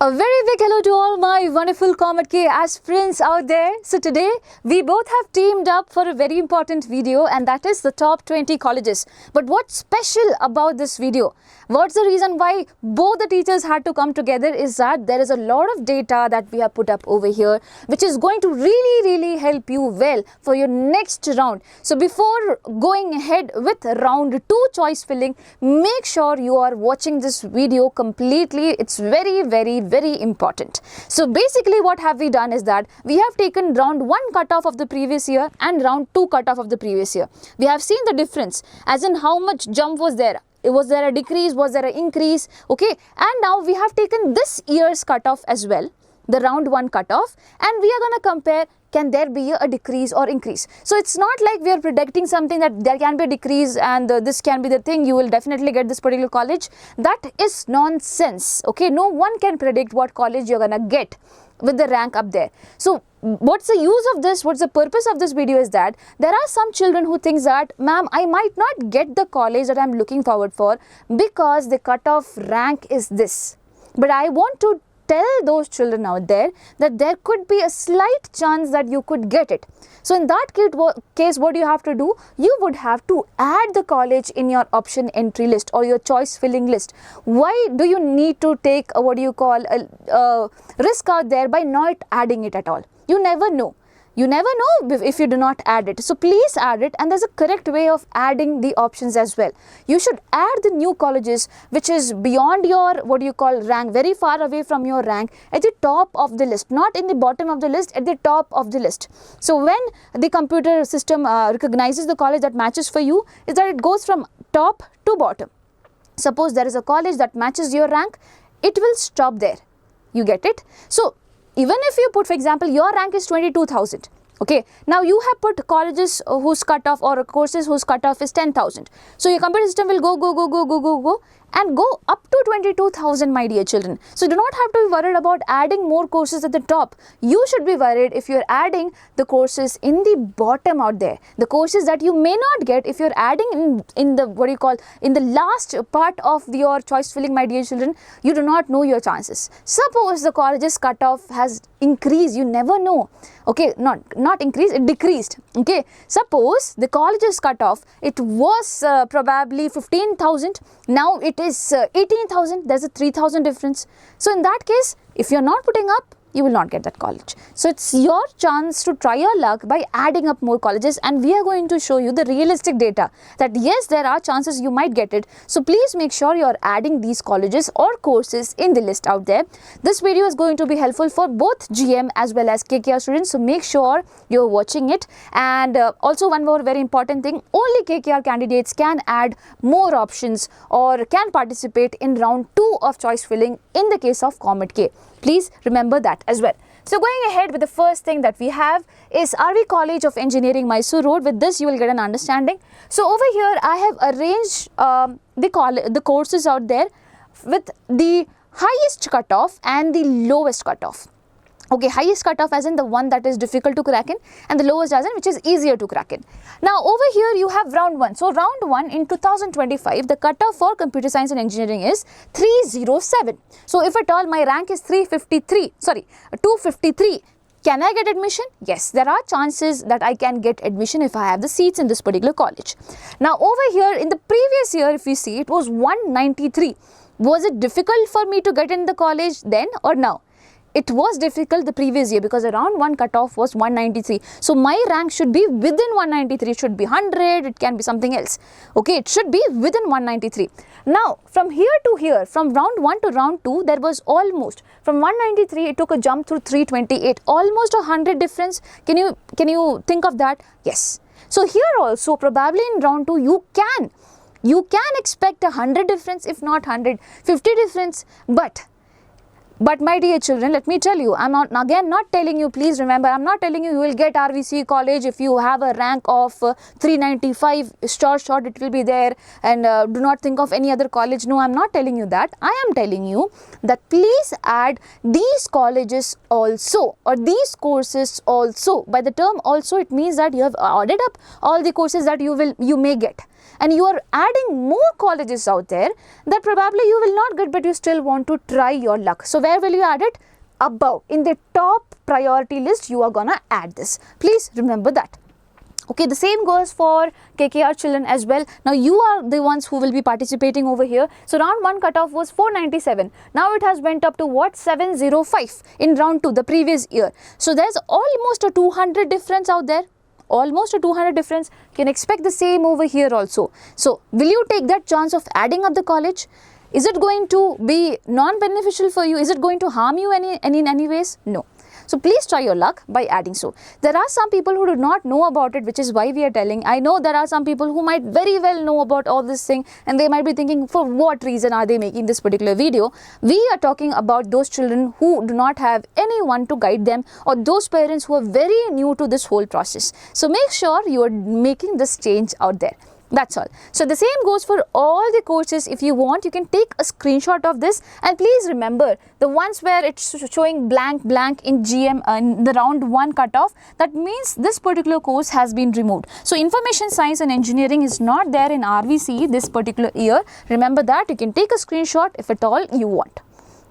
A very big hello to all my wonderful COMEDK aspirants out there. So today we both have teamed up for a very important video, and that is the top 20 colleges. But what's special about this video? What's the reason why both the teachers had to come together is that there is a lot of data that we have put up over here which is going to really help you well for your next round. So before going ahead with round 2 choice filling, make sure you are watching this video completely. It's very important. So basically what have we done is that we have taken round 1 cutoff of the previous year and round 2 cutoff of the previous year. We have seen the difference as in how much jump was there. Was there a decrease? Was there an increase? Okay, and now we have taken this year's cutoff as well, the round 1 cutoff, and we are going to compare, can there be a decrease or increase. So it's not like we are predicting something that there can be a decrease and this can be the thing, you will definitely get this particular college. That is nonsense. Okay, no one can predict what college you're gonna get with the rank up there. So what's the use of this, what's the purpose of this video is that there are some children who think that, ma'am, I might not get the college that I'm looking forward for because the cutoff rank is this. But I want to tell those children out there that there could be a slight chance that you could get it. So in that case, what you have to do? You would have to add the college in your option entry list or your choice filling list. Why do you need to take a risk out there by not adding it at all? You never know. You never know if you do not add it. So please add it, and there's a correct way of adding the options as well. You should add the new colleges which is beyond your rank, very far away from your rank, at the top of the list, not in the bottom of the list, at the top of the list. So when the computer system recognizes the college that matches for you, is that it goes from top to bottom. Suppose there is a college that matches your rank, it will stop there. You get it? So even if you put, for example, your rank is 22,000, okay, now you have put colleges whose cutoff or courses whose cutoff is 10,000. So your computer system will go and go up to 22,000, my dear children. So do not have to be worried about adding more courses at the top. You should be worried if you're adding the courses in the bottom out there, the courses that you may not get if you're adding in the in the last part of your choice filling, my dear children. You do not know your chances. Suppose the college's cutoff has increased, you never know. Okay, not increased, it decreased. Okay, suppose the college's cutoff, it was probably 15,000, now it is 18,000, there's a 3,000 difference. So in that case, if you're not putting up, you will not get that college. So it's your chance to try your luck by adding up more colleges, and we are going to show you the realistic data that yes, there are chances you might get it. So please make sure you're adding these colleges or courses in the list out there. This video is going to be helpful for both GM as well as KKR students, so make sure you're watching it. And also one more very important thing, only KKR candidates can add more options or can participate in round 2 of choice filling in the case of COMEDK. Please remember that as well. So going ahead with the first thing that we have is RV College of Engineering, Mysore Road. With this you will get an understanding. So over here I have arranged the courses out there with the highest cutoff and the lowest cutoff. Okay, highest cutoff as in the one that is difficult to crack in, and the lowest as in which is easier to crack in. Now over here you have round 1. So round 1 in 2025, the cutoff for computer science and engineering is 307. So if at all my rank is 253, can I get admission? Yes, there are chances that I can get admission if I have the seats in this particular college. Now over here in the previous year, if we see, it was 193. Was it difficult for me to get in the college then or now? It was difficult the previous year because the round 1 cutoff was 193. So my rank should be within 193. It should be 100. It can be something else. Okay, it should be within 193. Now from here to here, from round 1 to round 2, there was almost, from 193 it took a jump through 328. Almost 100 difference. Can you think of that? Yes. So here also probably in round 2 you can expect 100 difference, if not 150 difference. But my dear children, let me tell you, I'm not telling you, please remember, I'm not telling you will get RVC college if you have a rank of 395, short it will be there, and do not think of any other college. No, I'm not telling you that. I am telling you that please add these colleges also, or these courses also. By the term also, it means that you have added up all the courses that you may get. and you are adding more colleges out there that probably you will not get, but you still want to try your luck. So where will you add it? Above, in the top priority list, you are gonna add this. Please remember that. Okay, the same goes for KKR children as well. Now you are the ones who will be participating over here. So round 1 cutoff was 497. Now it has went up to what? 705 in round 2, the previous year. So there's almost a 200 difference out there. Almost a 200 difference. You can expect the same over here also. So will you take that chance of adding up the college? Is it going to be non-beneficial for you? Is it going to harm you in any ways? No. So please try your luck by adding so. There are some people who do not know about it, which is why we are telling. I know there are some people who might very well know about all this thing, and they might be thinking, for what reason are they making this particular video? We are talking about those children who do not have anyone to guide them, or those parents who are very new to this whole process. So make sure you are making this change out there. That's all. So the same goes for all the courses. If you want, you can take a screenshot of this, and please remember the ones where it's showing blank in GM in the round 1 cutoff, that means this particular course has been removed. So information science and engineering is not there in RVC this particular year. Remember that. You can take a screenshot if at all you want.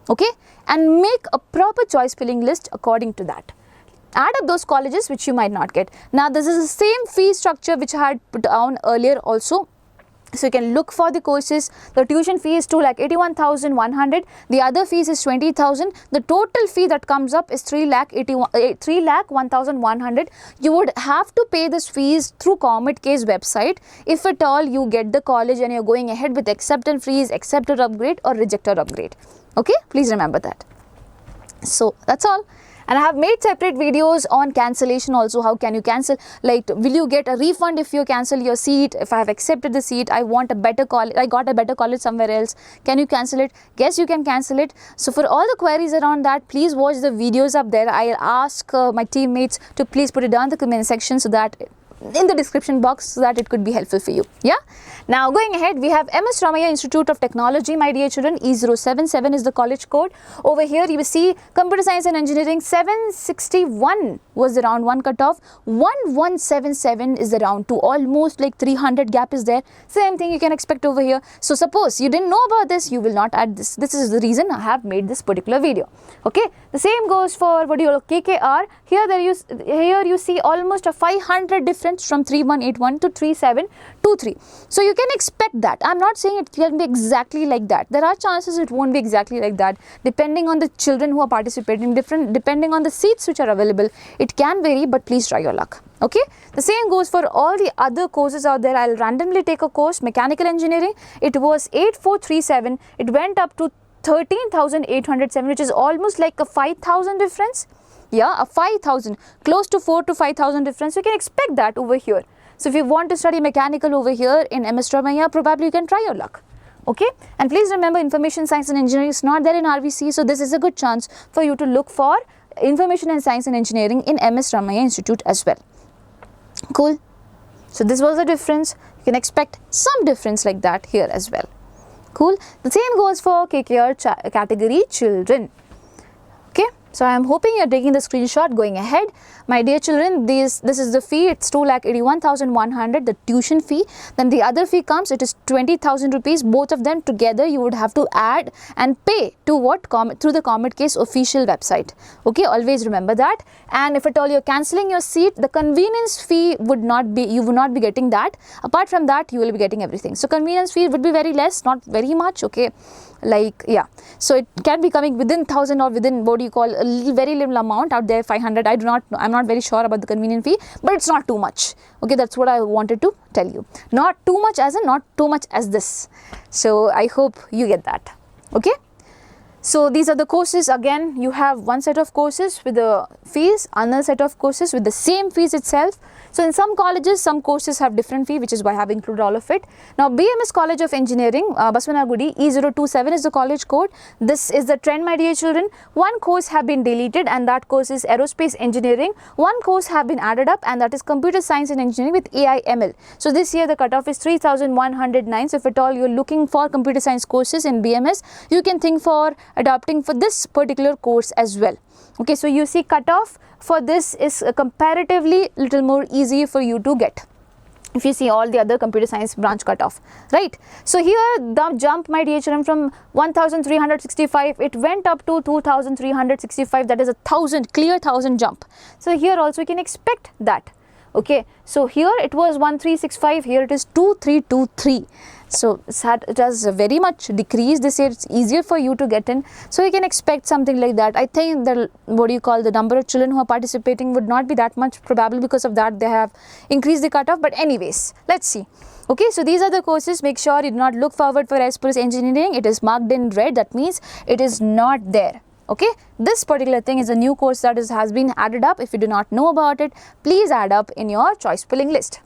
Okay, and make a proper choice filling list according to that. Add up those colleges which you might not get. Now this is the same fee structure which I had put down earlier also. So you can look for the courses. The tuition fee is 2,81,100. The other fees is 20,000. The total fee that comes up is 3,01,100. You would have to pay this fees through COMEDK's website if at all you get the college and you're going ahead with accept and freeze, accept or upgrade, or reject or upgrade. Okay, please remember that. So that's all. And I have made separate videos on cancellation also. How can you cancel? Like, will you get a refund if you cancel your seat? If I have accepted the seat, I want a better college, I got a better college somewhere else. Can you cancel it? Yes, you can cancel it. So for all the queries around that, please watch the videos up there. I'll ask my teammates to please put it down in the comment section so that in the description box, so that it could be helpful for you. Yeah. Now going ahead, we have MS Ramaiah Institute of Technology, my dear children. E077 is the college code. Over here you will see Computer Science and Engineering. 761 was the round 1 cutoff. 1177 is the round 2. Almost like 300 gap is there. Same thing you can expect over here. So suppose you didn't know about this, you will not add this. This is the reason I have made this particular video. Okay. The same goes for what you call KKR. Here you see almost a 500 difference from 3181 to 3723. So you can expect that. I'm not saying it can be exactly like that. There are chances it won't be exactly like that, depending on the children who are participating, depending on the seats which are available. It can vary, but please try your luck. Okay. The same goes for all the other courses out there. I'll randomly take a course, mechanical engineering. It was 8437. It went up to 13,807, which is almost like a 5,000 difference. Yeah, a 5,000, close to 4 to 5,000 difference. You can expect that over here. So if you want to study mechanical over here in MS Ramaiah, probably you can try your luck. Okay. And please remember, information science and engineering is not there in RVC. So this is a good chance for you to look for information and science and engineering in MS Ramaiah Institute as well. Cool. So this was the difference. You can expect some difference like that here as well. Cool. The same goes for KKR category children. Okay. So I am hoping you are taking the screenshot going ahead. My dear children, this is the fee. It's 2,81,100, the tuition fee. Then the other fee comes, it is 20,000 rupees. Both of them together you would have to add and pay to what? Through the COMEDK's official website. Okay, always remember that. And if at all you're cancelling your seat, the convenience fee you would not be getting that. Apart from that, you will be getting everything. So convenience fee would be very less, not very much. Okay. Like, yeah, so it can be coming within 1,000 or within what do you call a very little amount out there, 500. I'm not very sure about the convenient fee, but it's not too much. Okay, that's what I wanted to tell you. Not too much as in not too much as this. So I hope you get that. Okay. So these are the courses. Again, you have one set of courses with the fees, another set of courses with the same fees itself. So in some colleges, some courses have different fee, which is why I have included all of it. Now BMS College of Engineering, Baswanagudi, E027 is the college code. This is the trend, my dear children. One course have been deleted, and that course is Aerospace Engineering. One course have been added up, and that is Computer Science and Engineering with AI/ML. So this year the cutoff is 3,109. So if at all you're looking for computer science courses in BMS, you can think for adopting for this particular course as well. Okay, so you see cutoff for this is comparatively little more easy for you to get. if you see all the other computer science branch cutoff, right? So here the jump, my dear children, from 1365 it went up to 2365, that is a 1000, clear 1000 jump. So here also you can expect that. Okay, so here it was 1365, here it is 2323. So it has very much decreased this year. It's easier for you to get in, so you can expect something like that. I think the the number of children who are participating would not be that much, probably because of that they have increased the cutoff. But anyways, let's see. Okay, so these are the courses. Make sure you do not look forward for Aerospace Engineering. It is marked in red, that means it is not there. Okay, this particular thing is a new course that has been added up. If you do not know about it, please add up in your choice filling list.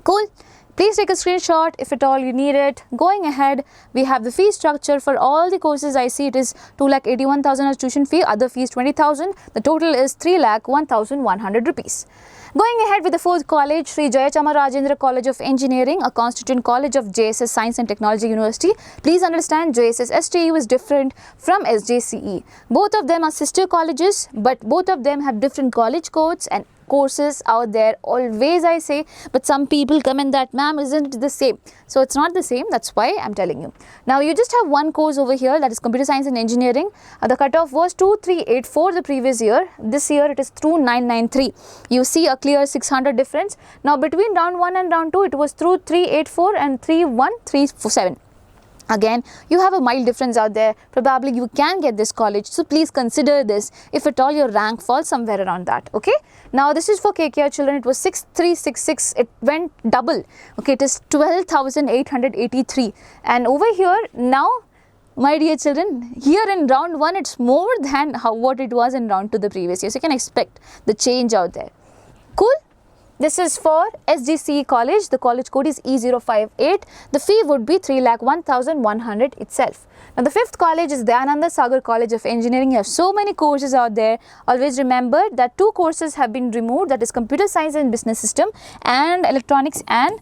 Cool. Please take a screenshot if at all you need it. Going ahead, we have the fee structure for all the courses. I see it is 2,81,000 as tuition fee, other fees 20,000. The total is 3,01,100 rupees. Going ahead with the fourth college, Sri Jayachamara College of Engineering, a constituent college of JSS Science and Technology University. Please understand, JSS STU is different from SJCE. Both of them are sister colleges, but both of them have different college codes and courses out there. Always I say, but some people comment that, ma'am, isn't it the same? So it's not the same, that's why I'm telling you. Now you just have one course over here, that is Computer Science and Engineering. The cutoff was 2384 the previous year. This year it is 2993. You see a clear 600 difference. Now between round 1 and round 2 it was 2384 and 3137. Again, you have a mild difference out there. Probably you can get this college, so please consider this if at all your rank falls somewhere around that. Okay, now this is for KKR children. It was 6366, it went double. Okay, it is 12,883, and over here now, my dear children, here in round 1 it's more than what it was in round 2 the previous year. So you can expect the change out there. Cool. This is for SGCE college. The college code is E058. The fee would be 3,01,100 itself. Now the fifth college is Dayananda Sagar College of Engineering. You have so many courses out there. Always remember that 2 courses have been removed, that is Computer Science and Business System and Electronics and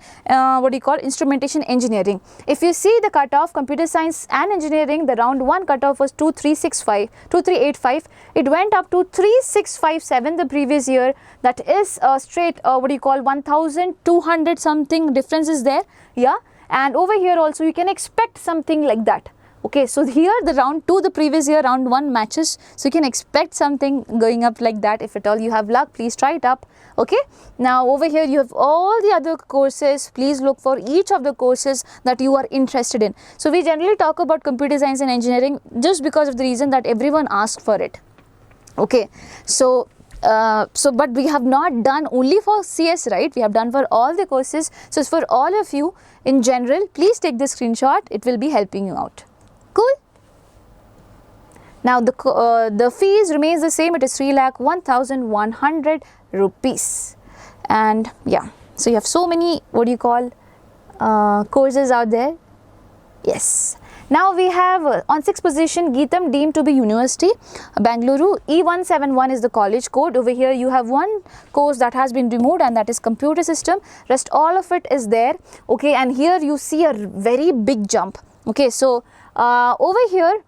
Instrumentation Engineering. If you see the cutoff, Computer Science and Engineering, the round 1 cutoff was 2385. It went up to 3657 the previous year. That is straight 1,200 something difference is there. Yeah, and over here also you can expect something like that. Okay, so here the round 2 the previous year, round 1 matches, so you can expect something going up like that. If at all you have luck, please try it up. Okay, now over here you have all the other courses. Please look for each of the courses that you are interested in. So we generally talk about computer science and engineering just because of the reason that everyone asked for it. Okay, so but we have not done only for CS, right? We have done for all the courses. So it's for all of you in general. Please take the screenshot, it will be helping you out. Cool. Now the fees remains the same. It is 3,01,100 rupees. And yeah, so you have so many courses out there. Yes. Now we have on 6th position Geetam, deemed to be University, Bangalore. E171 is the college code. Over here you have one course that has been removed, and that is Computer System. Rest all of it is there. Okay, and here you see a very big jump. Okay, so over here,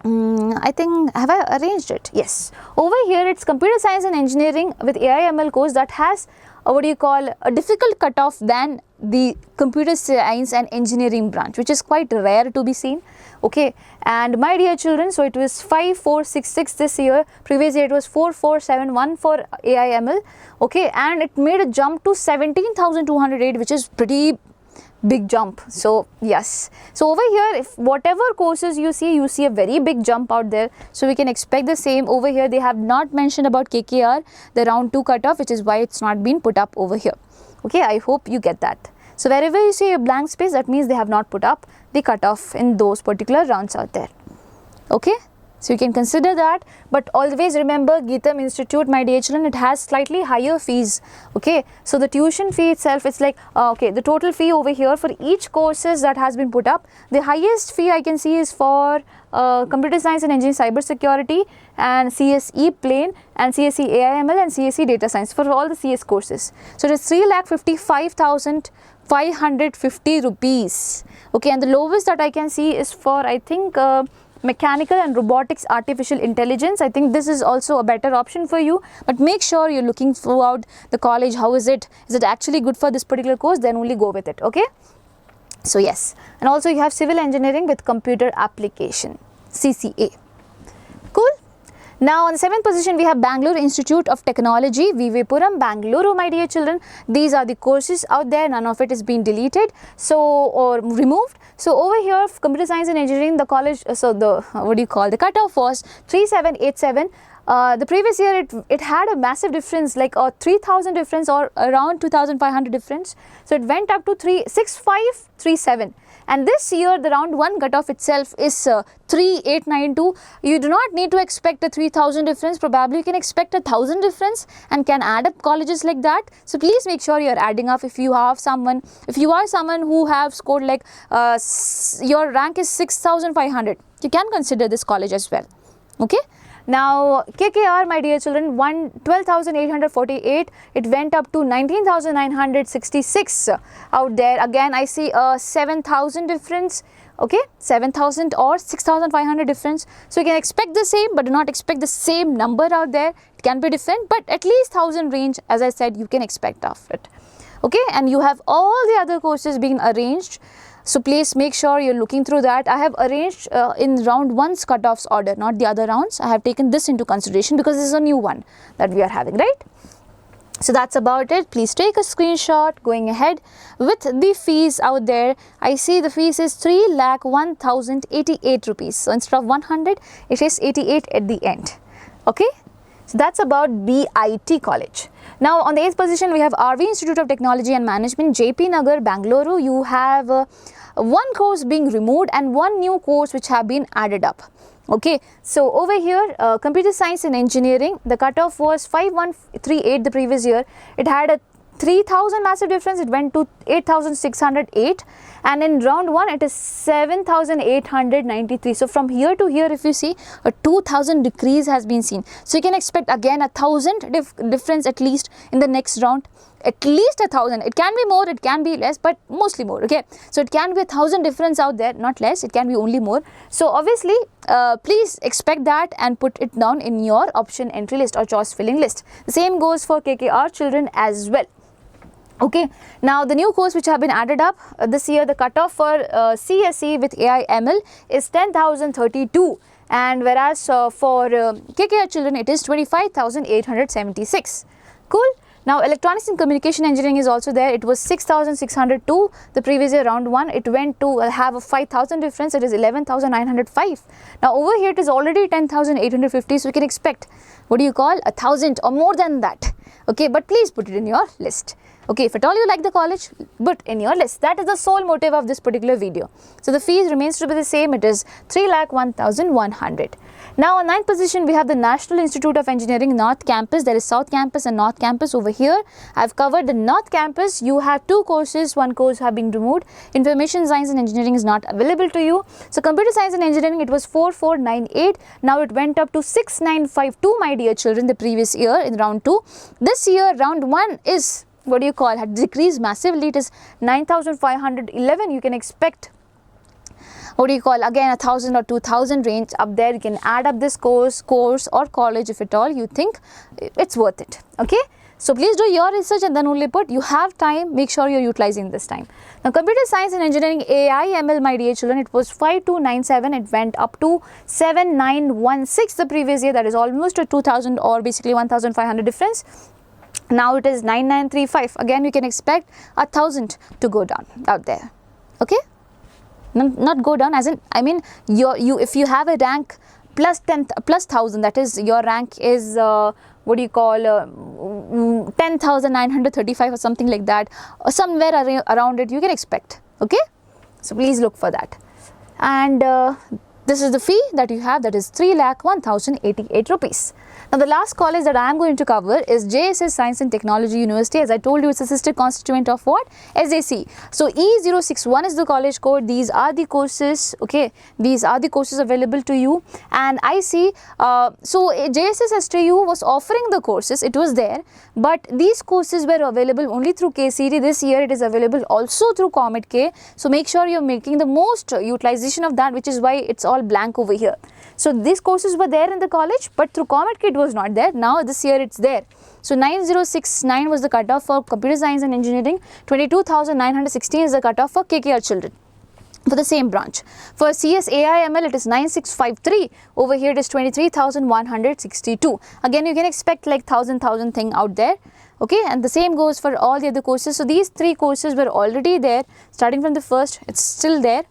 I think, have I arranged it? Yes. Over here it's Computer Science and Engineering with AI/ML course that has a difficult cutoff than the Computer Science and Engineering branch, which is quite rare to be seen. Okay, and my dear children, so it was 5466 this year. Previous year it was 4471 for AI/ML. Okay, and it made a jump to 17,208, which is pretty big jump. So yes, so over here, if whatever courses you see a very big jump out there, so we can expect the same. Over here they have not mentioned about KKR, the round 2 cutoff, which is why it's not been put up over here. Okay, I hope you get that. So wherever you see a blank space, that means they have not put up the cutoff in those particular rounds out there. Okay, so you can consider that, but always remember Geetam Institute, my dear children, it has slightly higher fees. Okay, so the tuition fee itself, it's like okay, the total fee over here for each courses that has been put up, the highest fee I can see is for Computer Science and Engineering Cyber Security and CSE Plain and CSE AI/ML and CSE Data Science for all the CS courses. So it is 3,55,550 rupees. Okay, and the lowest that I can see is for, I think, mechanical and robotics, artificial intelligence. I think this is also a better option for you, but make sure you're looking throughout the college. How is it? Is it actually good for this particular course? Then only go with it, okay? So yes, and also you have civil engineering with computer application, CCA. Cool. Now on the 7th position we have Bangalore Institute of Technology, Vivepuram, Bangalore, my dear children. These are the courses out there, none of it is being deleted or removed. So over here, computer science and engineering, the college, the cutoff was 3787. The previous year it had a massive difference, like a 3000 difference or around 2500 difference. So it went up to 6537. And this year the round 1 cutoff itself is 3892. You do not need to expect a 3000 difference. Probably you can expect a 1000 difference and can add up colleges like that. So please make sure you are adding up. If you are someone who have scored like your rank is 6500, you can consider this college as well. Okay. Now KKR, my dear children, 12,848, it went up to 19,966 out there. Again I see a 7,000 difference, okay, 7,000 or 6,500 difference. So you can expect the same, but do not expect the same number out there. It can be different, but at least 1,000 range, as I said, you can expect of it. Okay, and you have all the other courses being arranged. So please make sure you're looking through that. I have arranged in round 1's cutoffs order, not the other rounds. I have taken this into consideration because this is a new one that we are having, right? So that's about it. Please take a screenshot. Going ahead with the fees out there, I see the fees is 3,01,088 rupees. So instead of 100, it is 88 at the end. Okay. So that's about BIT college. Now on the 8th position we have RV Institute of Technology and Management, JP Nagar, Bangalore. You have one course being removed and one new course which have been added up. Okay, so over here computer science and engineering, the cutoff was 5138 the previous year. It had a 3000 massive difference, it went to 8608, and in round 1 it is 7893. So from here to here, if you see, a 2000 decrease has been seen. So you can expect again a 1000 difference at least in the next round. At least 1000. It can be more, it can be less, but mostly more. Okay, so it can be 1000 difference out there, not less. It can be only more. So obviously please expect that and put it down in your option entry list or choice filling list. The same goes for KKR children as well. Okay, now the new course which have been added up this year, the cutoff for CSE with AI/ML is 10,032, and whereas for KKR children it is 25,876. Cool. Now electronics and communication engineering is also there. It was 6,602 the previous year round 1. It went to have a 5,000 difference. It is 11,905. Now over here it is already 10,850. So we can expect, what do you call, 1,000 or more than that. Okay, but please put it in your list. Okay, if at all you like the college, put in your list. That is the sole motive of this particular video. So the fees remains to be the same. It is 3,01,100. Now on 9th position we have the National Institute of Engineering North Campus. There is South Campus and North Campus over here. I have covered the North Campus. You have 2 courses. One course have been removed. Information Science and Engineering is not available to you. So Computer Science and Engineering, it was 4,498. Now it went up to 6,952, my dear children, the previous year in round 2. This year round 1 is, what do you call, had decreased massively. It is 9,511. You can expect, what do you call, again 1,000 or 2,000 range up there. You can add up this course or college if at all you think it's worth it. Okay, so please do your research and then only put. You have time, make sure you're utilizing this time. Now computer science and engineering AI/ML, my dear children, it was 5,297. It went up to 7,916 the previous year. That is almost a 2,000 or basically 1,500 difference. Now it is 9,935. Again you can expect 1,000 to go down out there. Okay, not go down as in, I mean if you have a rank plus 1,000, that is your rank is what do you call 10,935 or something like that, or somewhere around it you can expect. Okay, so please look for that. And this is the fee that you have, that is 3,01,088 rupees. Now the last college that I am going to cover is JSS Science and Technology University. As I told you, it's a sister constituent of what? SJC. So E061 is the college code. These are the courses, okay, these are the courses available to you. And I see, so JSS STU was offering the courses, it was there, but these courses were available only through KCET. This year it is available also through COMEDK. So make sure you're making the most utilization of that, which is why it's all blank over here. So these courses were there in the college, but through COMEDK it was not there. Now this year it's there. So 9069 was the cutoff for computer science and engineering. 22,916 is the cutoff for KKR children for the same branch. For CS AIML it is 9653. Over here it is 23,162. Again, you can expect like 1000 thing out there. Okay, and the same goes for all the other courses. So these three courses were already there starting from the first. It's still there.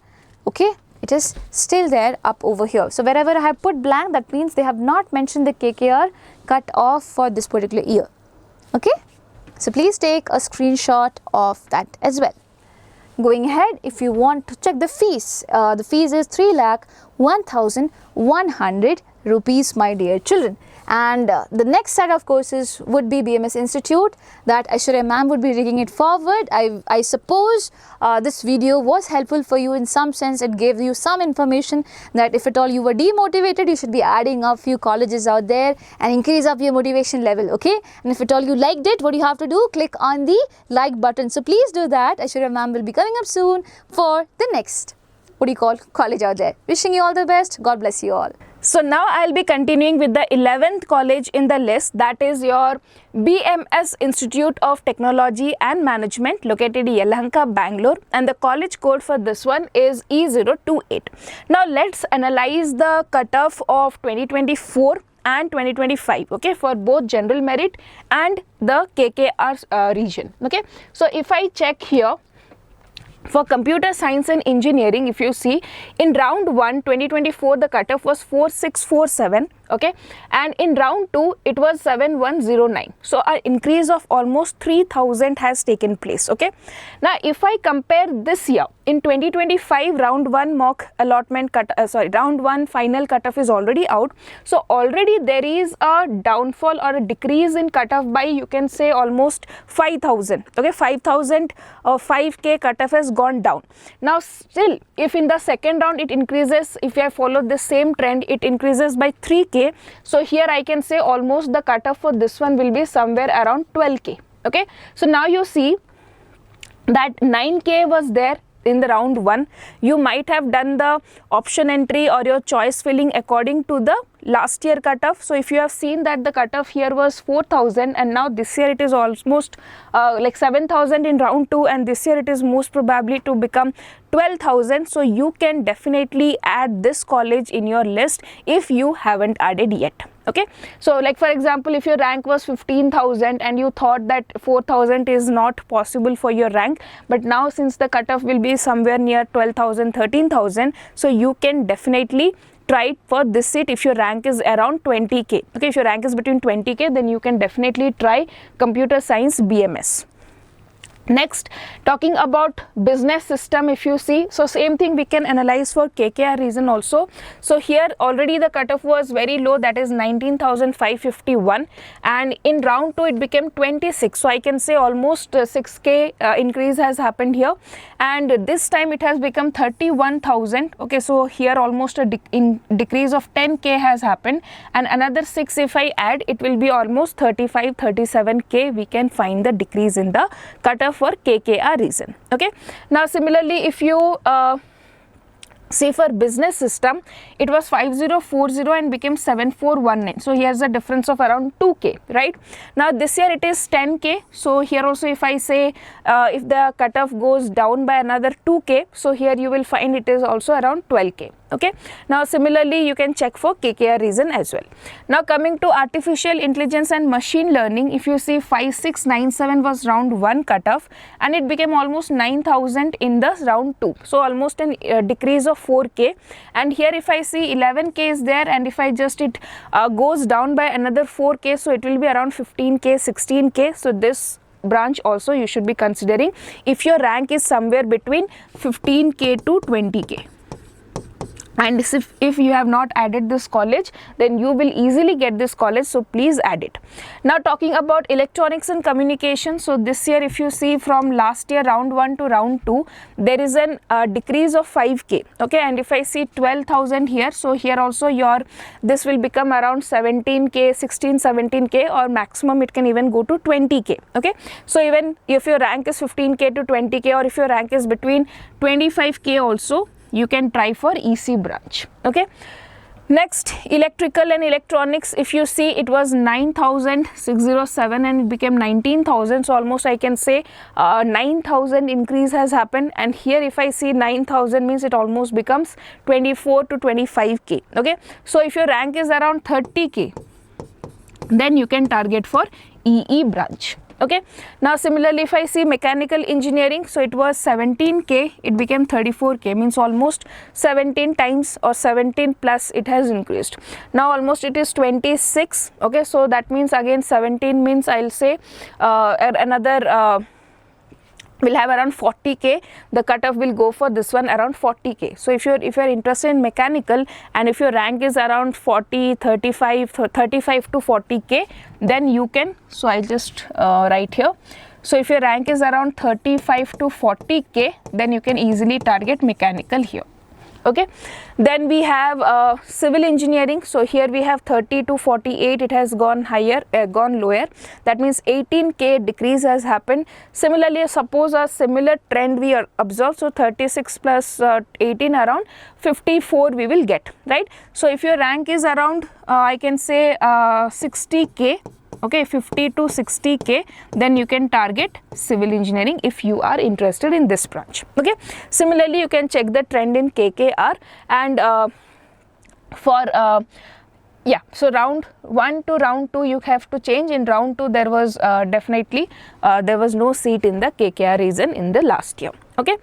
Okay, it is still there up over here. So wherever I have put blank, that means they have not mentioned the KKR cut off for this particular year. Okay, so please take a screenshot of that as well. Going ahead, if you want to check the fees is 3,01,100 rupees, my dear children. And the next set of courses would be BMS Institute, that Aishwarya ma'am would be bringing it forward. I suppose this video was helpful for you in some sense. It gave you some information that if at all you were demotivated, you should be adding a few colleges out there and increase up your motivation level, okay? And if at all you liked it, what you have to do, click on the like button. So please do that. Aishwarya ma'am will be coming up soon for the next, college out there. Wishing you all the best. God bless you all. So now I'll be continuing with the 11th college in the list, that is your BMS Institute of Technology and Management, located in Yelahanka, Bangalore, and the college code for this one is E028. Now let's analyze the cutoff of 2024 and 2025, okay, for both general merit and the KKR region. Okay, so if I check here, for computer science and engineering, if you see, in round 1 2024 the cutoff was 4647, okay, and in round 2 it was 7109. So an increase of almost 3000 has taken place. Okay, now if I compare this year, in 2025 round 1 mock allotment round 1 final cutoff is already out. So already there is a downfall or a decrease in cutoff by, you can say, almost 5000. Okay, 5000 or 5k cutoff has gone down. Now still, if in the second round it increases, if I follow the same trend, it increases by 3k. So here I can say almost the cutoff for this one will be somewhere around 12k. Okay, so now you see that 9k was there in the round 1. You might have done the option entry or your choice filling according to the last year cutoff. So if you have seen that the cutoff here was 4000 and now this year it is almost like 7000 in round 2, and this year it is most probably to become 12,000. So you can definitely add this college in your list if you haven't added yet. Okay, so like for example, if your rank was 15,000 and you thought that 4,000 is not possible for your rank, but now since the cutoff will be somewhere near 12,000, 13,000, so you can definitely try for this seat if your rank is around 20k. Okay, if your rank is between 20k, then you can definitely try computer science BMS. Next, talking about business system, if you see, so same thing we can analyze for KKR region also. So here already the cutoff was very low, that is 19,551, and in round 2 it became 26. So I can say almost 6k increase has happened here, and this time it has become 31,000. Okay, so here almost a decrease of 10k has happened, and another 6 if I add, it will be almost 37k. We can find the decrease in the cutoff for KKR region. Okay, now similarly if you say for business system, it was 5040 and became 7419. So here's a difference of around 2k, right? Now this year it is 10k. So here also if I say if the cutoff goes down by another 2k, so here you will find it is also around 12k. Okay, now similarly you can check for KKR region as well. Now coming to artificial intelligence and machine learning, if you see 5697 was round 1 cutoff and it became almost 9,000 in the round 2. So almost a decrease of 4k, and here if I see 11k is there, and if I just it goes down by another 4k, so it will be around 15k, 16k. So this branch also you should be considering if your rank is somewhere between 15k to 20k. and if you have not added this college, then you will easily get this college, so please add it. Now talking about electronics and communication, so this year if you see from last year round 1 to round 2, there is an decrease of 5k, okay, and if I see 12,000 here, so here also this will become around 17k, 16, 17k, or maximum it can even go to 20k, okay. So even if your rank is 15k to 20k, or if your rank is between 25k also, you can try for EC branch, okay. Next, electrical and electronics, if you see, it was 9,607 and it became 19,000, so almost I can say 9,000 increase has happened, and here if I see 9,000 means it almost becomes 24 to 25k, okay. So if your rank is around 30k, then you can target for EE branch, okay. Now similarly, if I see mechanical engineering, so it was 17k, it became 34k, means almost 17 times or 17 plus it has increased. Now almost it is 26, okay, so that means again 17 means I'll say another will have around 40k, the cutoff will go for this one around 40k. So if you're interested in mechanical, and if your rank is around 40, 35 to 40k, then you can, so I'll just write here. So if your rank is around 35 to 40k, then you can easily target mechanical here, okay. Then we have civil engineering, so here we have 30 to 48, it has gone higher, gone lower, that means 18k decrease has happened. Similarly, suppose a similar trend we observe, so 36 plus 18 around 54 we will get, right. So if your rank is around I can say 60k, okay, 50 to 60k, then you can target civil engineering if you are interested in this branch, okay. Similarly, you can check the trend in KKR, and yeah, so round 1 to round 2 you have to change. In round 2 there was definitely there was no seat in the KKR region in the last year, okay.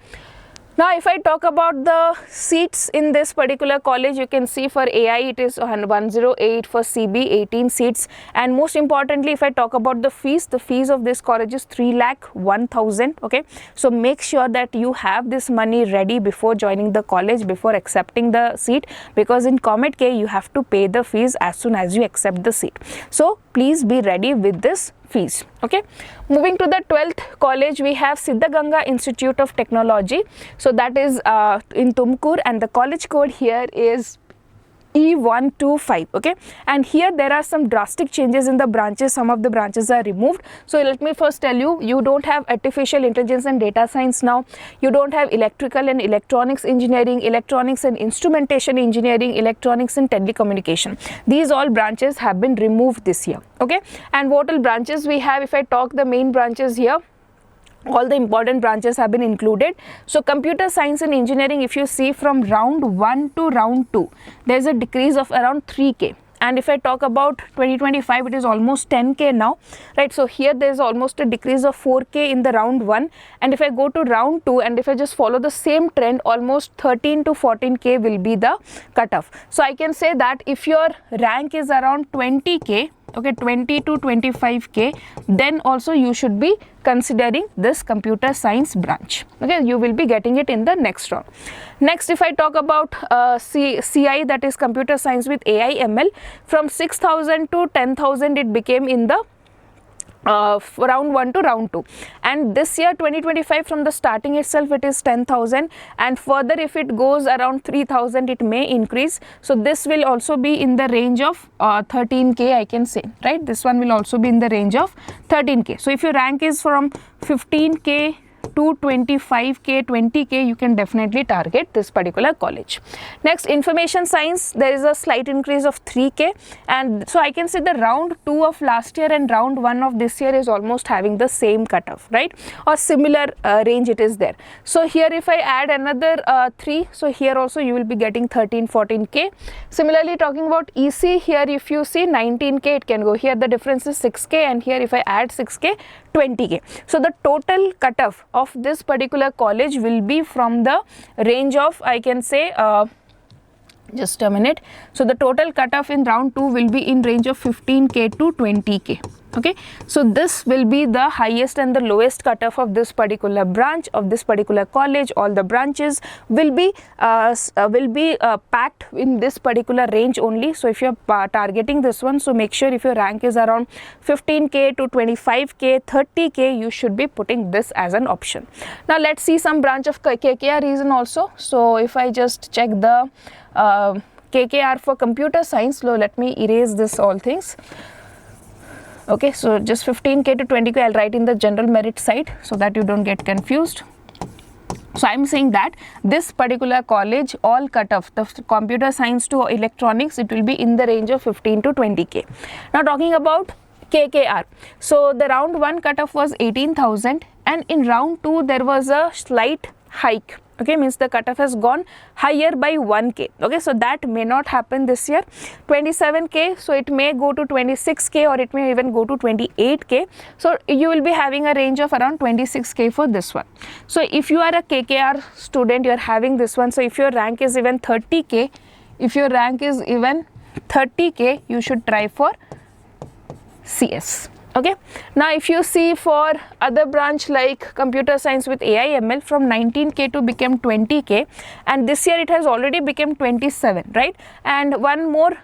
Now if I talk about the seats in this particular college, you can see for AI it is 108, for CB 18 seats, and most importantly if I talk about the fees of this college is 3,01,000, okay. So make sure that you have this money ready before joining the college, before accepting the seat, because in COMEDK you have to pay the fees as soon as you accept the seat. So please be ready with this fees, okay. Moving to the 12th college, we have Siddhaganga Institute of Technology, so that is in Tumkur, and the college code here is E125, okay. And here there are some drastic changes in the branches, some of the branches are removed. So let me first tell you, you don't have artificial intelligence and data science now, you don't have electrical and electronics engineering, electronics and instrumentation engineering, electronics and telecommunication. These all branches have been removed this year, okay. And what all branches we have, if I talk the main branches here, all the important branches have been included. So computer science and engineering, if you see from round 1 to round 2, there is a decrease of around 3k. And if I talk about 2025, it is almost 10k now, right. So here there is almost a decrease of 4k in the round 1, and if I go to round 2 and if I just follow the same trend, almost 13 to 14k will be the cutoff. So I can say that if your rank is around 20k, okay, 20 to 25k, then also you should be considering this computer science branch, okay. You will be getting it in the next round. Next, if I talk about CI, that is computer science with AI ML, from 6,000 to 10,000 it became in the round 1 to round 2, and this year 2025 from the starting itself it is 10,000, and further if it goes around 3,000 it may increase. So this will also be in the range of 13k, I can say, right. This one will also be in the range of 13k. So if your rank is from 15k to 25k, 20k, you can definitely target this particular college. Next, information science, there is a slight increase of 3k, and so I can say the round 2 of last year and round 1 of this year is almost having the same cutoff, right, or similar range it is there. So here if I add another 3, so here also you will be getting 13, 14k. Similarly, talking about EC, here if you see 19k it can go, here the difference is 6k, and here if I add 6k, 20k. So the total cutoff of this particular college will be from the range of, I can say, just a minute. So the total cutoff in round 2 will be in range of 15k to 20k. Okay, so this will be the highest and the lowest cutoff of this particular branch of this particular college. All the branches will be packed in this particular range only. So if you are targeting this one, so make sure if your rank is around 15k to 25k, 30k, you should be putting this as an option. Now let's see some branch of KKR reason also. So if I just check the KKR for computer science, so let me erase this all things. Okay, so just 15k to 20k I'll write in the general merit side so that you don't get confused. So I'm saying that this particular college, all cutoff, the computer science to electronics, it will be in the range of 15 to 20k. Now talking about KKR, so the round 1 cutoff was 18,000 and in round 2 there was a slight hike. Okay, means the cutoff has gone higher by 1k. Okay, so that may not happen this year. 27k, so it may go to 26k or it may even go to 28k. So you will be having a range of around 26k for this one. So if you are a KKR student, you are having this one. So if your rank is even 30k, you should try for CS. Okay, now if you see for other branch like computer science with AI ML, from 19k to become 20k, and this year it has already become 27, right? And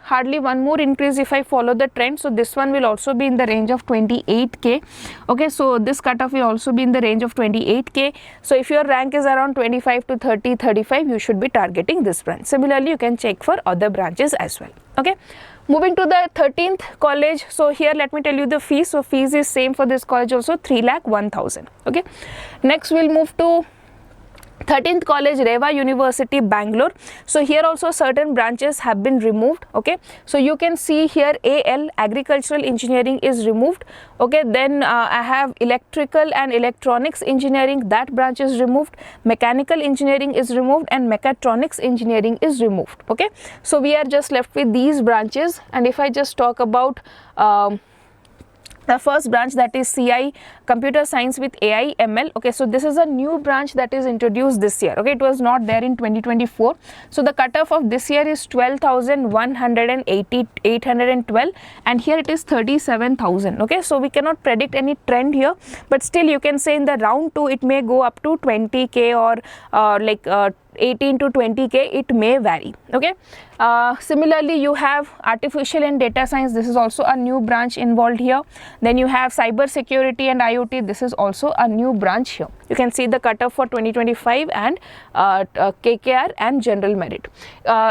hardly one more increase if I follow the trend. So this one will also be in the range of 28k. Okay, so this cutoff will also be in the range of 28k. So if your rank is around 25 to 30, 35, you should be targeting this branch. Similarly, you can check for other branches as well. Okay. Moving to the 13th college, so here let me tell you the fees. So fees is same for this college also, 3,01,000. Okay, next we'll move to 13th college, Reva University, Bangalore. So here also certain branches have been removed. Okay, so you can see here AL, agricultural engineering, is removed. Okay, then I have electrical and electronics engineering, that branch is removed. Mechanical engineering is removed and mechatronics engineering is removed. Okay, so we are just left with these branches. And if I just talk about the first branch, that is CI, computer science with AI ML. Okay, so this is a new branch that is introduced this year. Okay, it was not there in 2024. So the cutoff of this year is 12,812 and here it is 37,000. Okay, so we cannot predict any trend here, but still you can say in the round 2 it may go up to 20k or 18 to 20k, it may vary. Okay, similarly you have artificial and data science, this is also a new branch involved here. Then you have cyber security and IoT, this is also a new branch here. You can see the cutoff for 2025 and KKR and general merit.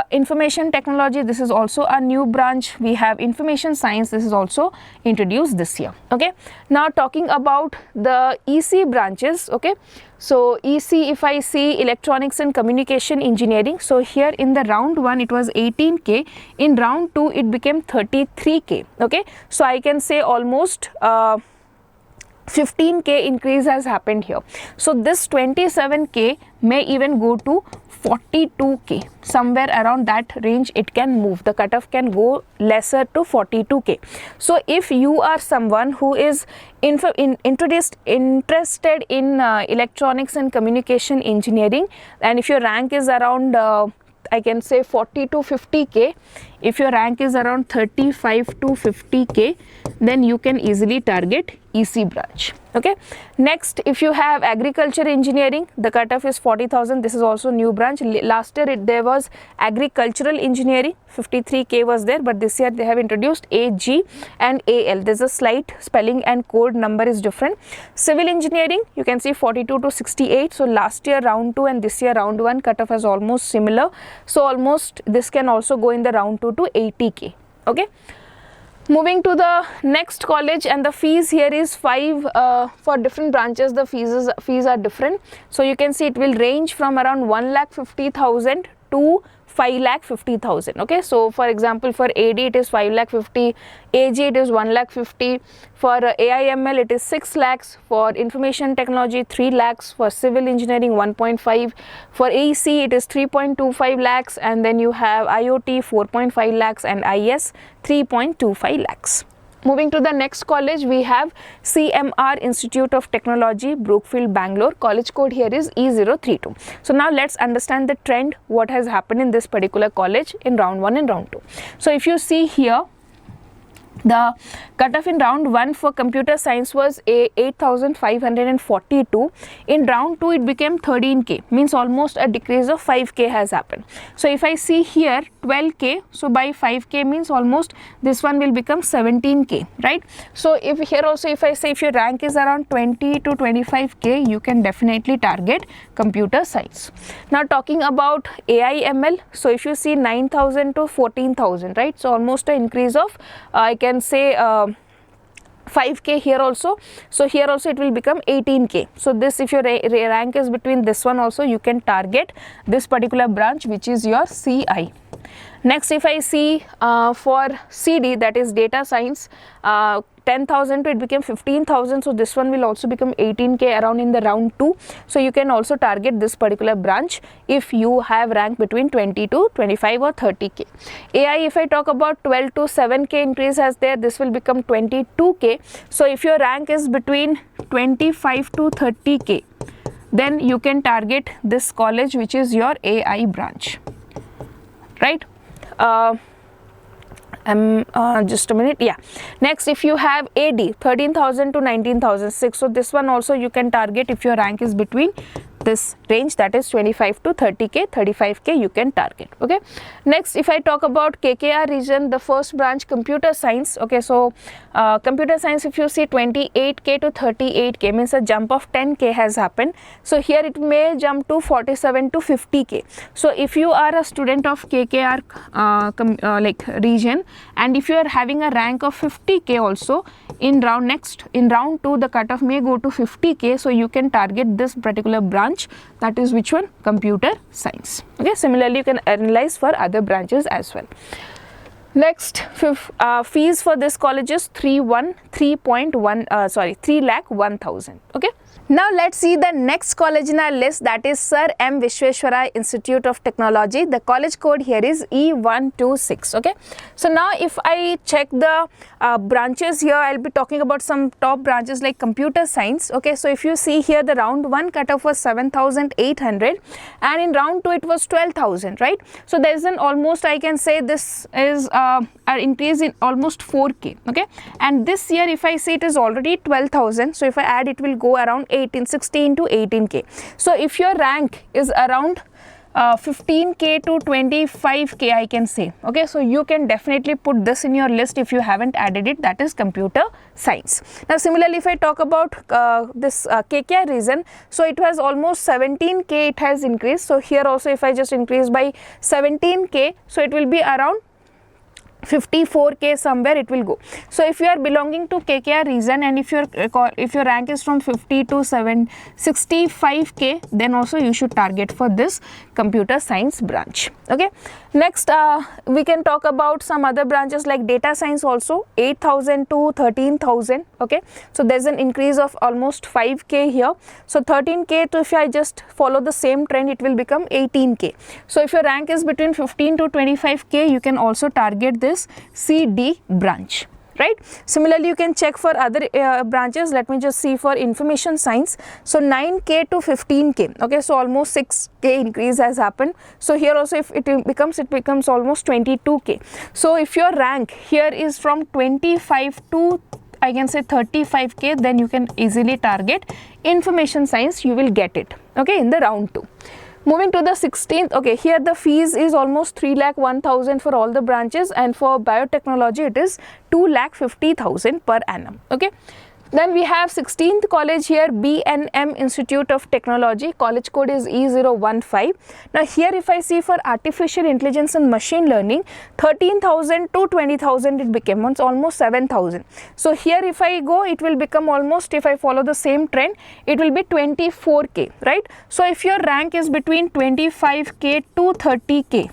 Information technology, this is also a new branch. We have information science, this is also introduced this year. Okay, now talking about the EC branches. Okay, so EC, if I see electronics and communication engineering, so here in the round 1 it was 18k, in round 2 it became 33k. Okay, so I can say almost 15k increase has happened here. So this 27k may even go to 42k, somewhere around that range it can move. The cutoff can go lesser to 42k. So if you are someone who is interested in electronics and communication engineering, and if your rank is around I can say 40 to 50k, if your rank is around 35 to 50k, then you can easily target EC branch. Okay, next if you have agriculture engineering, the cutoff is 40,000. This is also new branch. Last year there was agricultural engineering, 53k was there, but this year they have introduced AG and AL. There's a slight spelling and code number is different. Civil engineering, you can see 42 to 68. So last year round 2 and this year round 1 cutoff is almost similar. So almost this can also go in the round 2 to 80k. Okay, moving to the next college, and the fees here is 5 for different branches. The fees are different. So you can see it will range from around 1,50,000 to 5,50,000. Okay, so for example for AD it is 5,50,000, AG it is 1,50,000, for AIML it is 6 lakhs, for information technology 3 lakhs, for civil engineering 1.5, for AEC it is 3.25 lakhs, and then you have IoT 4.5 lakhs and IS 3.25 lakhs. Moving to the next college, we have CMR Institute of Technology, Brookfield, Bangalore. College code here is E032. So now let's understand the trend, what has happened in this particular college in round 1 and round 2. So if you see here, The cutoff in round 1 for computer science was 8,542. In round 2 it became 13k, means almost a decrease of 5k has happened. So if I see here 12k, so by 5k means almost this one will become 17k, right? So if here also if I say if your rank is around 20 to 25k, you can definitely target computer science. Now talking about AI ML, so if you see 9,000 to 14,000, right? So almost an increase of I can say 5k here also. So here also it will become 18k. So this, if your rank is between this one also, you can target this particular branch, which is your CI. Next, if I see for CD, that is data science, 10,000 to it became 15,000. So this one will also become 18k around in the round 2. So you can also target this particular branch if you have rank between 20 to 25 or 30k. AI, if I talk about 12 to 7k increase as there, this will become 22k. So if your rank is between 25 to 30k, then you can target this college, which is your AI branch, right? Just a minute. Yeah, next, if you have AD 13,000 to 19,006, so this one also you can target if your rank is between this range, that is 25 to 30k, 35k you can target. Okay, next, if I talk about KKR region, the first branch computer science. Okay, so computer science, if you see 28k to 38k, means a jump of 10k has happened. So here it may jump to 47 to 50k. So if you are a student of KKR like region, and if you are having a rank of 50k also, in round 2 the cutoff may go to 50k. So you can target this particular branch, that is which one? Computer science. Okay, similarly you can analyze for other branches as well. Next, fees for this college is 3,01,000. Okay. Now let's see the next college in our list, that is Sir M. Vishweshwaraya Institute of Technology. The college code here is E126. Okay, so now if I check the branches here, I'll be talking about some top branches like computer science. Okay, so if you see here, the round 1 cutoff was 7,800 and in round 2 it was 12,000, right? So there is an almost, I can say this is an increase in almost 4k. Okay, and this year if I see it is already 12,000, so if I add it will go around 16 to 18k. So if your rank is around 15k to 25k, I can say. Okay, so you can definitely put this in your list if you haven't added it, that is computer science. Now similarly, if I talk about this KKR region, so it was almost 17k it has increased. So here also if I just increase by 17k, so it will be around 54k somewhere it will go. So if you are belonging to KKR region and if your rank is from 50 to 65k, then also you should target for this computer science branch. Okay, next we can talk about some other branches like data science also, 8,000 to 13,000. Okay, so there's an increase of almost 5k here. So 13k, to if I just follow the same trend, it will become 18k. So if your rank is between 15 to 25k, you can also target this CD branch, right? Similarly, you can check for other branches. Let me just see for information science. So 9k to 15k. Okay, so almost 6k increase has happened. So here also if it becomes almost 22k. So if your rank here is from 25 to, I can say, 35k, then you can easily target information science. You will get it, okay, in the round 2. Moving to the 16th, okay, here the fees is almost 3,01,000 for all the branches, and for biotechnology it is 2,50,000 per annum. Okay, then we have 16th college here, BNM Institute of Technology. College code is E015. Now here if I see for artificial intelligence and machine learning, 13,000 to 20,000 it became, once almost 7,000. So here if I go, it will become almost, if I follow the same trend, it will be 24k, right? So if your rank is between 25k to 30k,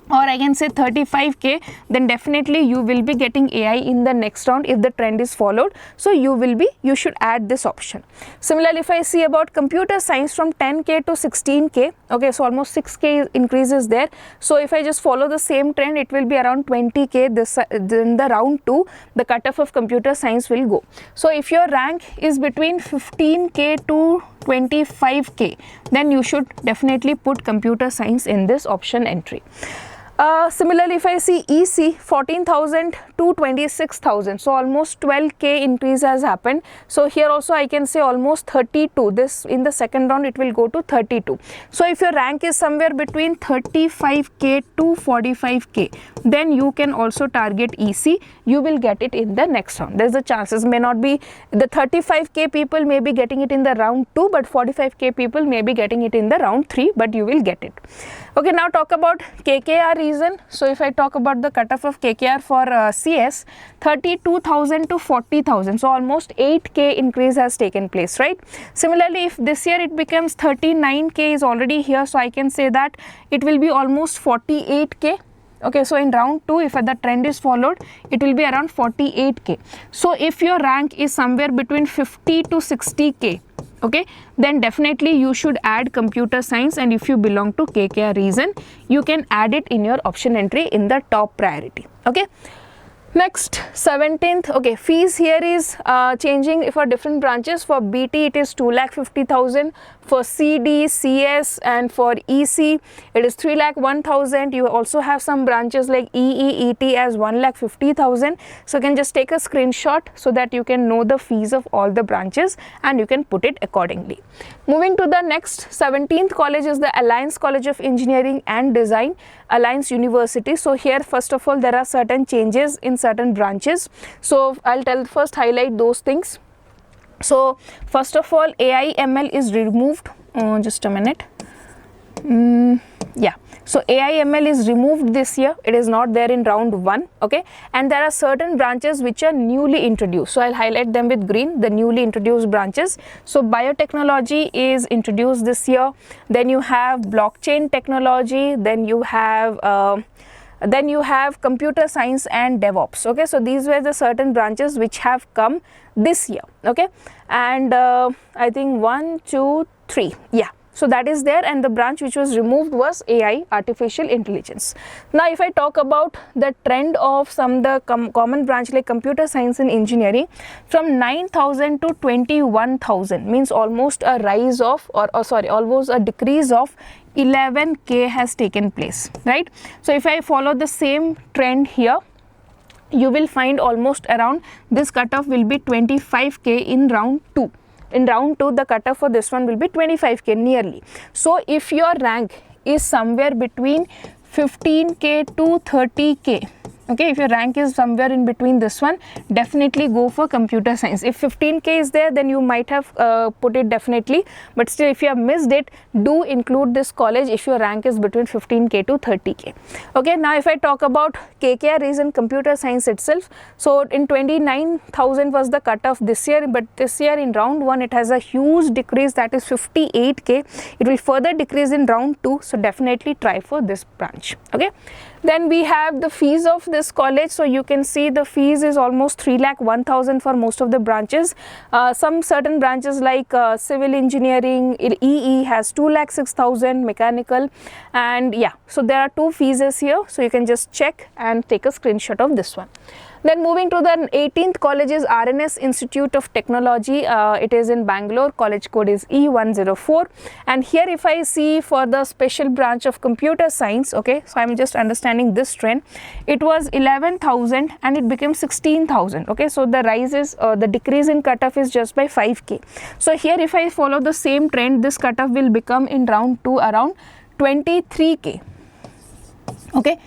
or I can say 35k, then definitely you will be getting AI in the next round if the trend is followed. So you should add this option. Similarly, if I see about computer science from 10k to 16k, okay, so almost 6k increases there. So if I just follow the same trend, it will be around 20k. This in the round 2, the cutoff of computer science will go. So if your rank is between 15k to 25k, then you should definitely put computer science in this option entry. Similarly, if I see EC 14,000 to 26,000, so almost 12k increase has happened. So here also I can say almost 32. This in the second round it will go to 32. So if your rank is somewhere between 35k to 45k, then you can also target EC. You will get it in the next round. There's the chances may not be the 35k people may be getting it in the round 2, but 45k people may be getting it in the round 3, but you will get it. Okay, now talk about KKR reason. So if I talk about the cutoff of KKR for CS, 32,000 to 40,000. So almost 8k increase has taken place, right? Similarly, if this year it becomes 39k is already here, so I can say that it will be almost 48k. Okay, so in round 2, if the trend is followed, it will be around 48k. So if your rank is somewhere between 50 to 60k, okay, then definitely you should add computer science, and if you belong to KKR reason, you can add it in your option entry in the top priority. Okay. Next, 17th, okay, fees here is changing for different branches. For BT it is 2,50,000, for CD, CS and for EC it is 3,01,000. You also have some branches like EE, ET as 1,50,000. So you can just take a screenshot so that you can know the fees of all the branches and you can put it accordingly. Moving to the next 17th college is the Alliance College of Engineering and Design, Alliance University. So here first of all there are certain changes in certain branches. So I'll first highlight those things. So first of all, AI ML is removed. Just a minute. Yeah, so AI ML is removed this year. It is not there in round 1. Okay, and there are certain branches which are newly introduced. So I'll highlight them with green, the newly introduced branches. So biotechnology is introduced this year. Then you have blockchain technology. Then you have computer science and DevOps. Okay, so these were the certain branches which have come this year. Okay, and I think 1, 2, 3, yeah, so that is there, and the branch which was removed was AI, artificial intelligence. Now if I talk about the trend of some the common branch like computer science and engineering, from 9,000 to 21,000 means almost a rise of almost a decrease of 11k has taken place, right? So if I follow the same trend here, you will find almost around this cutoff will be 25k in round 2. In round 2, the cutoff for this one will be 25k nearly. So if your rank is somewhere between 15k to 30k, okay, if your rank is somewhere in between this one, definitely go for computer science. If 15k is there, then you might have put it definitely, but still if you have missed it, do include this college if your rank is between 15k to 30k. Okay, now if I talk about KKR reason computer science itself, so in 29,000 was the cutoff this year, but this year in round 1 it has a huge decrease, that is 58k. It will further decrease in round 2, so definitely try for this branch. Okay, then we have the fees of this college. So you can see the fees is almost 3,01,000 for most of the branches. Some certain branches like civil engineering, EE has 2,06,000, mechanical, and yeah, so there are 2 fees here, so you can just check and take a screenshot of this one. Then moving to the 18th college is RNS Institute of Technology. It is in Bangalore. College code is E104. And here if I see for the special branch of computer science, okay, so I'm just understanding this trend. It was 11,000 and it became 16,000. Okay, so the rise is, the decrease in cutoff is just by 5k. So here if I follow the same trend, this cutoff will become in round 2 around 23k. Okay,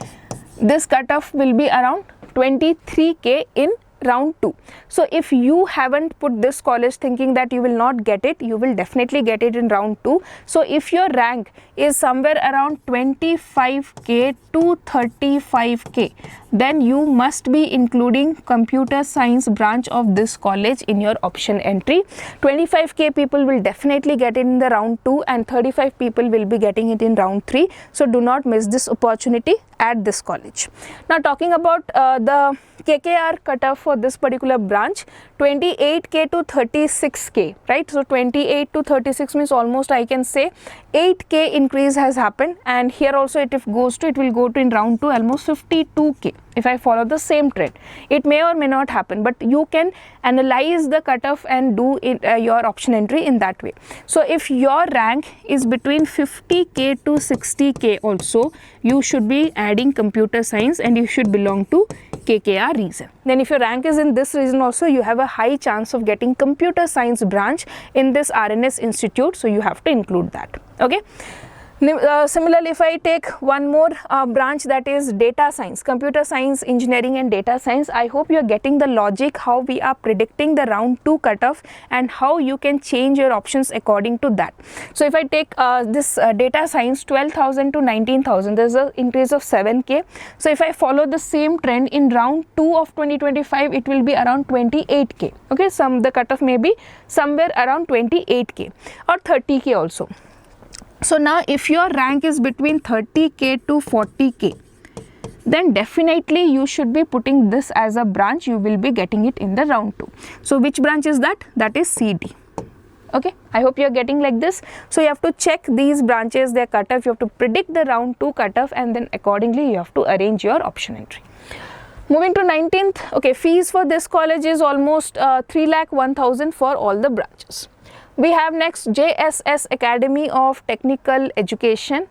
this cutoff will be around 23k in round 2. So if you haven't put this college thinking that you will not get it, you will definitely get it in round 2. So if your rank is somewhere around 25k to 35k, then you must be including computer science branch of this college in your option entry. 25k people will definitely get it in the round 2 and 35 people will be getting it in round 3. So do not miss this opportunity at this college. Now talking about the KKR cutoff for this particular branch, 28k to 36k, right? So 28 to 36 means almost I can say 8k increase has happened, and here also it will go to in round 2 almost 52k. if I follow the same trend. It may or may not happen, but you can analyze the cutoff and do your option entry in that way. So if your rank is between 50k to 60k also, you should be adding computer science and you should belong to KKR region. Then if your rank is in this region also, you have a high chance of getting computer science branch in this RNS institute, so you have to include that. Okay. Similarly, if I take one more branch, that is data science, computer science, engineering and data science, I hope you are getting the logic how we are predicting the round 2 cutoff and how you can change your options according to that. So if I take this data science, 12,000 to 19,000, there is an increase of 7k. So if I follow the same trend in round 2 of 2025, it will be around 28k. Okay, the cutoff may be somewhere around 28k or 30k also. So now if your rank is between 30k to 40k, then definitely you should be putting this as a branch. You will be getting it in the round 2. So which branch is that? That is CD. Okay, I hope you are getting like this. So you have to check these branches, their cutoff, you have to predict the round 2 cutoff, and then accordingly you have to arrange your option entry. Moving to 19th, okay, fees for this college is almost 3,01,000 for all the branches. We have next JSS Academy of Technical Education.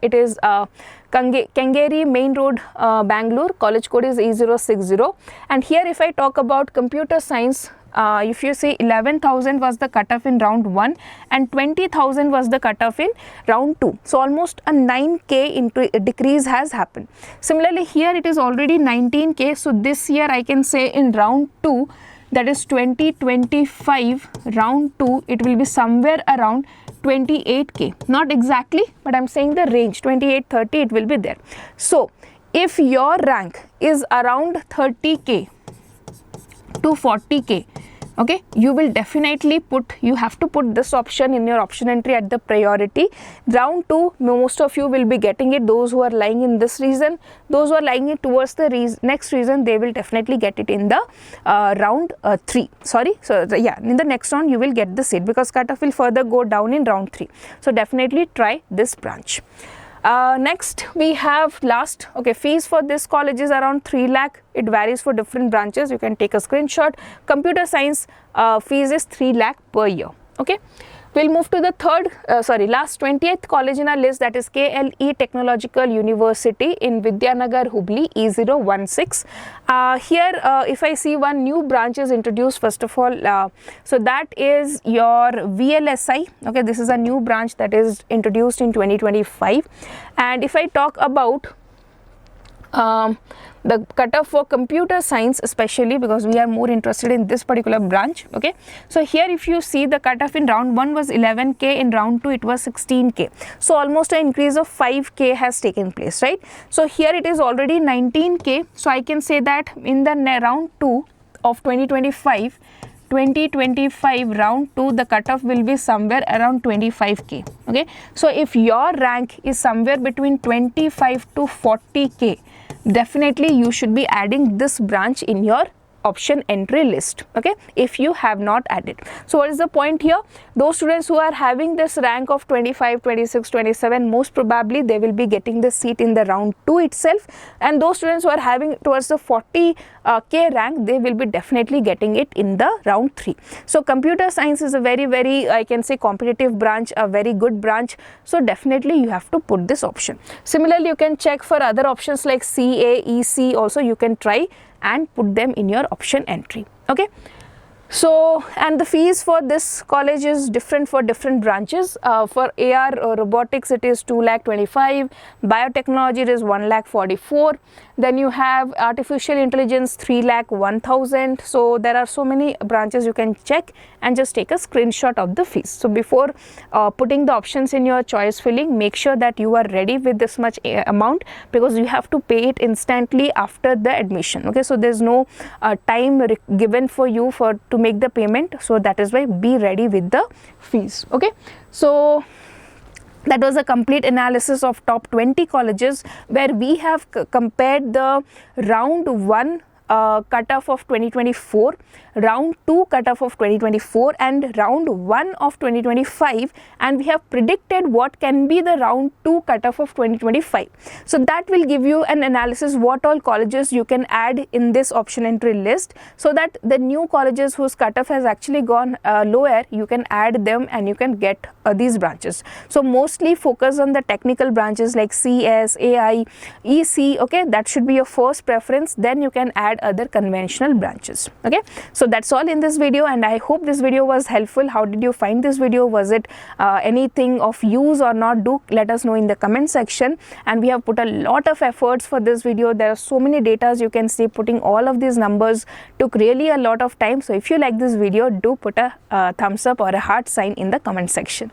It is Kangeri Main Road, Bangalore. College code is E060. And here if I talk about computer science, if you see 11,000 was the cutoff in round 1 and 20,000 was the cutoff in round 2. So almost a 9k decrease has happened. Similarly here it is already 19k. So this year I can say in round 2, that is 2025 round 2, it will be somewhere around 28k, not exactly, but I'm saying the range 28-30, it will be there. So if your rank is around 30k to 40k, okay, you will definitely you have to put this option in your option entry at the priority. Round 2, most of you will be getting it. Those who are lying in this region, those who are lying it towards the next region, they will definitely get it in the round 3. Sorry, so yeah, in the next round you will get the seat because cutoff will further go down in round 3. So definitely try this branch. Next we have last, okay, fees for this college is around 3 lakh. It varies for different branches. You can take a screenshot. Computer science fees is 3 lakh per year. Okay. We'll move to the last 20th college in our list, that is KLE Technological University in Vidyanagar, Hubli, E016. Here, if I see one new branch is introduced, first of all, so that is your VLSI. Okay, this is a new branch that is introduced in 2025. And if I talk about the cutoff for computer science, especially because we are more interested in this particular branch. Okay, so here if you see the cutoff in round 1 was 11k, in round 2 it was 16k, so almost an increase of 5k has taken place, right? So here it is already 19k, so I can say that in the round 2 of 2025 round 2, the cutoff will be somewhere around 25k. Okay, so if your rank is somewhere between 25 to 40k, definitely you should be adding this branch in your option entry list. Okay, if you have not added. So what is the point here? Those students who are having this rank of 25, 26, 27, most probably they will be getting the seat in the round 2 itself, and those students who are having towards the 40k rank, they will be definitely getting it in the round 3. So computer science is a very, I can say, competitive branch, a very good branch, so definitely you have to put this option. Similarly, you can check for other options like CA, EC also, you can try and put them in your option entry. Okay, so and the fees for this college is different for different branches. For AR robotics it is 2,25,000, biotechnology it is 1,44,000, then you have artificial intelligence 3,01,000. so there are so many branches, you can check and just take a screenshot of the fees. So before putting the options in your choice filling, make sure that you are ready with this much amount, because you have to pay it instantly after the admission. Okay, so there's no time given for you to make the payment, so that is why be ready with the fees. Okay, so that was a complete analysis of top 20 colleges where we have compared the round 1 cutoff of 2024, round 2 cutoff of 2024 and round 1 of 2025, and we have predicted what can be the round 2 cutoff of 2025. So that will give you an analysis what all colleges you can add in this option entry list, so that the new colleges whose cutoff has actually gone lower, you can add them and you can get these branches. So mostly focus on the technical branches like CS, AI, EC, okay, that should be your first preference, then you can add other conventional branches. Okay, so that's all in this video, and I hope this video was helpful. How did you find this video? Was it anything of use or not? Do let us know in the comment section. And we have put a lot of efforts for this video. There are so many data, you can see putting all of these numbers took really a lot of time. So if you like this video, do put a thumbs up or a heart sign in the comment section.